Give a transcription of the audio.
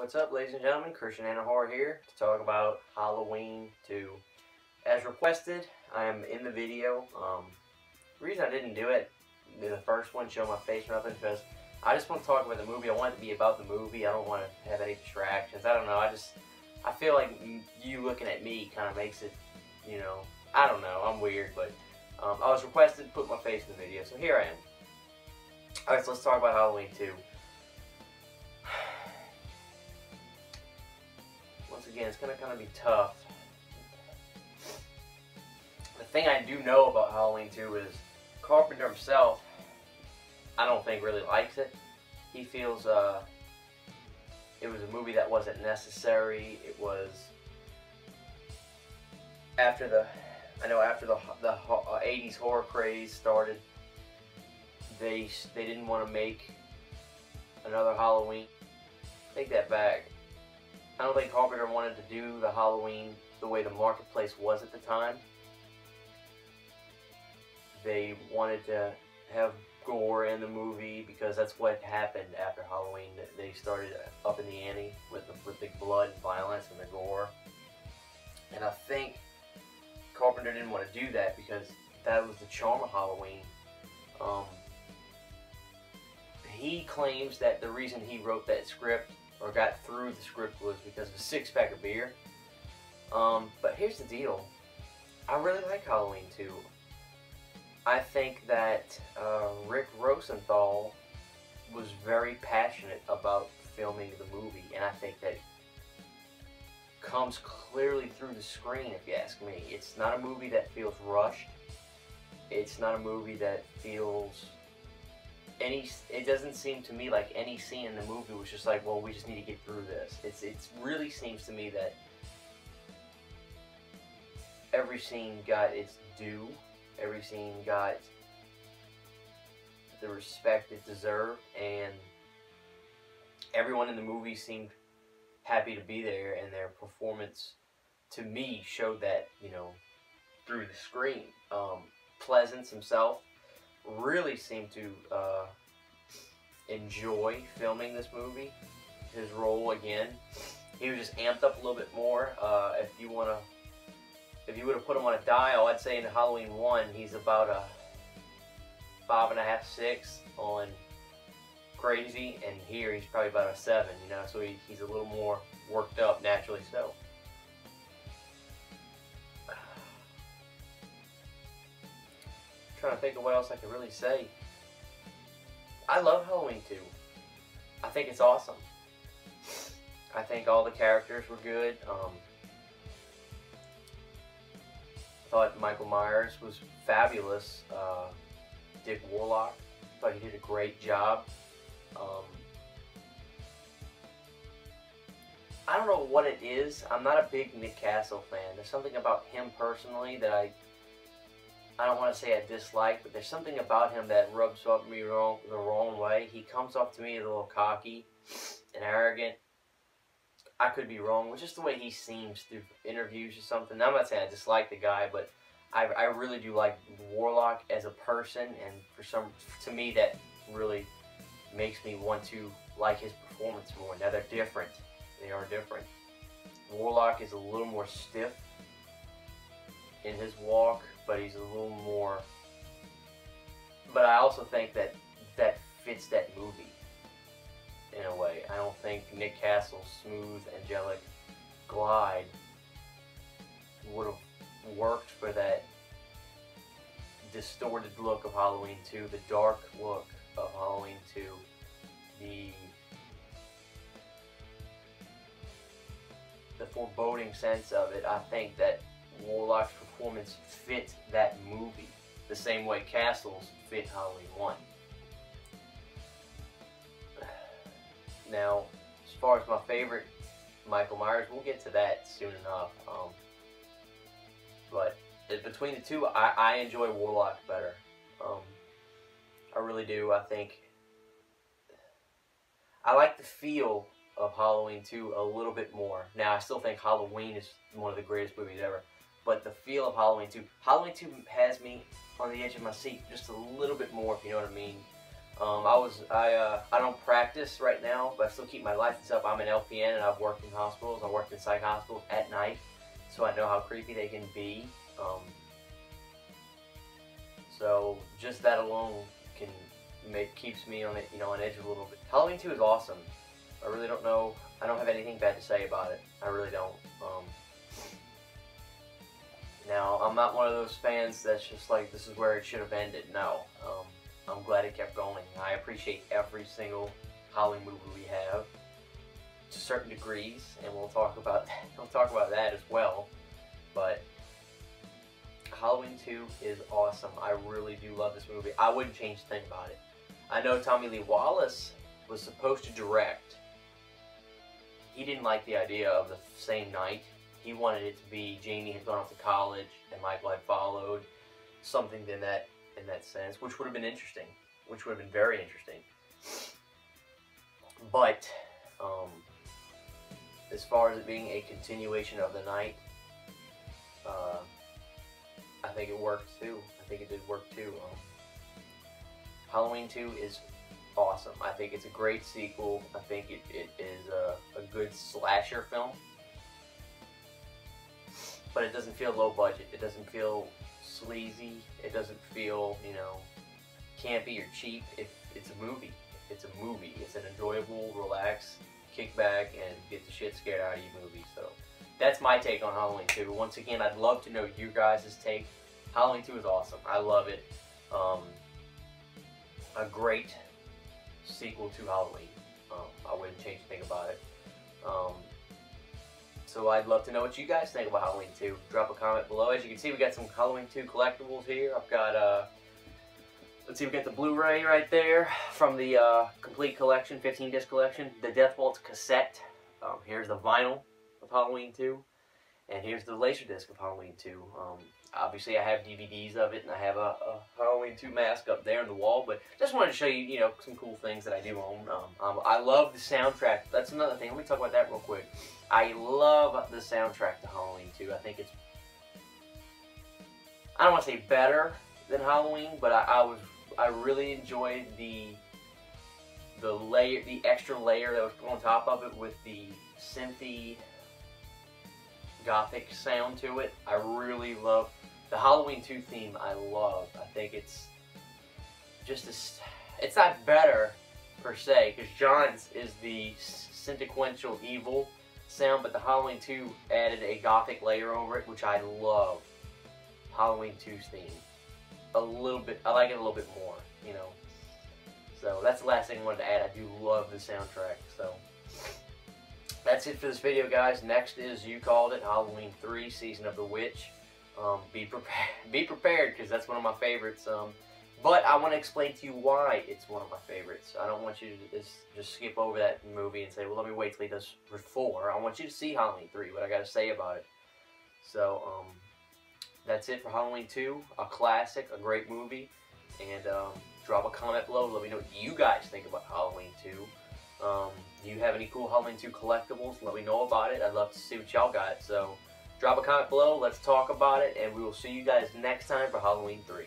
What's up, ladies and gentlemen? Christian and Horror here to talk about Halloween 2. As requested, I am in the video. The reason I didn't do it in the first one, show my face or nothing, because I just want to talk about the movie. I want it to be about the movie. I don't want to have any distractions. I don't know. I feel like you looking at me kind of makes it, I don't know. I'm weird, but I was requested to put my face in the video, so here I am. Alright, so let's talk about Halloween 2. Once again, it's going to kind of be tough. The thing I do know about Halloween 2 is Carpenter himself, I don't think really likes it. He feels it was a movie that wasn't necessary. It was after the 80s horror craze started. They didn't want to make another Halloween. Take that back. I don't think Carpenter wanted to do the Halloween the way the marketplace was at the time. They wanted to have gore in the movie because that's what happened after Halloween. They started up in the ante with the blood and violence and the gore. And I think Carpenter didn't want to do that because that was the charm of Halloween. He claims that the reason he wrote that script or got through the script was because of a six-pack of beer. But here's the deal. I really like Halloween 2. I think that Rick Rosenthal was very passionate about filming the movie, and I think that comes clearly through the screen, if you ask me. It's not a movie that feels rushed. It's not a movie that feels it doesn't seem to me like any scene in the movie was just like, well, we just need to get through this. It really seems to me that every scene got its due. Every scene got the respect it deserved, and everyone in the movie seemed happy to be there, and their performance, to me, showed that, through the screen. Pleasance himself really seemed to enjoy filming this movie. His role, again, he was just amped up a little bit more. If you would have put him on a dial, I'd say in Halloween 1, he's about a 5.5, 6 on crazy, and here he's probably about a 7, so he's a little more worked up, naturally so. Trying to think of what else I can really say. I love Halloween 2. I think it's awesome. I think all the characters were good. I thought Michael Myers was fabulous. Dick Warlock, thought he did a great job. I don't know what it is. I'm not a big Nick Castle fan. There's something about him personally that I don't want to say I dislike, but there's something about him that rubs up me the wrong way. He comes off to me a little cocky and arrogant. I could be wrong, but just the way he seems through interviews or something. I'm not saying I dislike the guy, but I really do like Warlock as a person, and to me that really makes me want to like his performance more. Now they're different. They are different. Warlock is a little more stiff in his walk, but he's a little more. But I also think that fits that movie in a way. I don't think Nick Castle's smooth, angelic glide would have worked for that distorted look of Halloween 2, the dark look of Halloween 2, the foreboding sense of it. I think that Warlock's performance fit that movie the same way Castle's fit Halloween 1. Now, as far as my favorite Michael Myers, we'll get to that soon enough. But between the two, I enjoy Warlock better. I really do. I think I like the feel of Halloween 2 a little bit more. Now, I still think Halloween is one of the greatest movies ever, but the feel of Halloween 2 has me on the edge of my seat just a little bit more, if you know what I mean. I don't practice right now, but I still keep my license up. I'm an LPN and I've worked in hospitals. I worked in psych hospitals at night, so I know how creepy they can be. So just that alone can keeps me on it, on edge a little bit. Halloween 2 is awesome. I really don't know. I don't have anything bad to say about it. I really don't. Now, I'm not one of those fans that's just like, this is where it should have ended. No. I'm glad it kept going. I appreciate every single Halloween movie we have to certain degrees, and we'll talk about that. We'll talk about that as well. But Halloween 2 is awesome. I really do love this movie. I wouldn't change a thing about it. I know Tommy Lee Wallace was supposed to direct. He didn't like the idea of the same night. He wanted it to be Jamie had gone off to college and Michael had followed, something in that sense, which would have been interesting, which would have been very interesting. But as far as it being a continuation of the night, I think it worked too. I think it did work too. Halloween 2 is awesome. I think it's a great sequel. I think it is a good slasher film. But it doesn't feel low budget. It doesn't feel sleazy. It doesn't feel, campy or cheap. It's a movie. It's a movie. It's an enjoyable, relax, kick back, and get the shit scared out of you movie. So that's my take on Halloween 2. Once again, I'd love to know you guys' take. Halloween 2 is awesome. I love it. A great sequel to Halloween. I wouldn't change a thing about it. So I'd love to know what you guys think about Halloween 2. Drop a comment below. As you can see, we got some Halloween 2 collectibles here. I've got, let's see, we got the Blu-ray right there from the complete collection, 15-disc collection. The Death Waltz cassette. Here's the vinyl of Halloween 2. And here's the Laserdisc of Halloween 2. Obviously, I have DVDs of it, and I have a Halloween 2 mask up there on the wall. But just wanted to show you, some cool things that I do own. I love the soundtrack. That's another thing. Let me talk about that real quick. I love the soundtrack to Halloween 2. I think it's, I don't want to say better than Halloween, but I really enjoyed the extra layer that was put on top of it with the synthy gothic sound to it. I really love the Halloween 2 theme. I love. I think it's just it's not better per se, because John's is the sequential evil sound, but the Halloween 2 added a gothic layer over it, which I love. Halloween 2's theme. A little bit, I like it a little bit more, So that's the last thing I wanted to add. I do love the soundtrack, so that's it for this video, guys. Next is, you called it, Halloween 3, Season of the Witch. Be prepared, because that's one of my favorites. But I want to explain to you why it's one of my favorites. I don't want you to just skip over that movie and say, well, let me wait till he does 4. I want you to see Halloween 3, what I got to say about it. So, that's it for Halloween 2. A classic, a great movie. And drop a comment below. Let me know what you guys think about Halloween 2. Do you have any cool Halloween 2 collectibles? Let me know about it. I'd love to see what y'all got. So, drop a comment below. Let's talk about it. And we will see you guys next time for Halloween 3.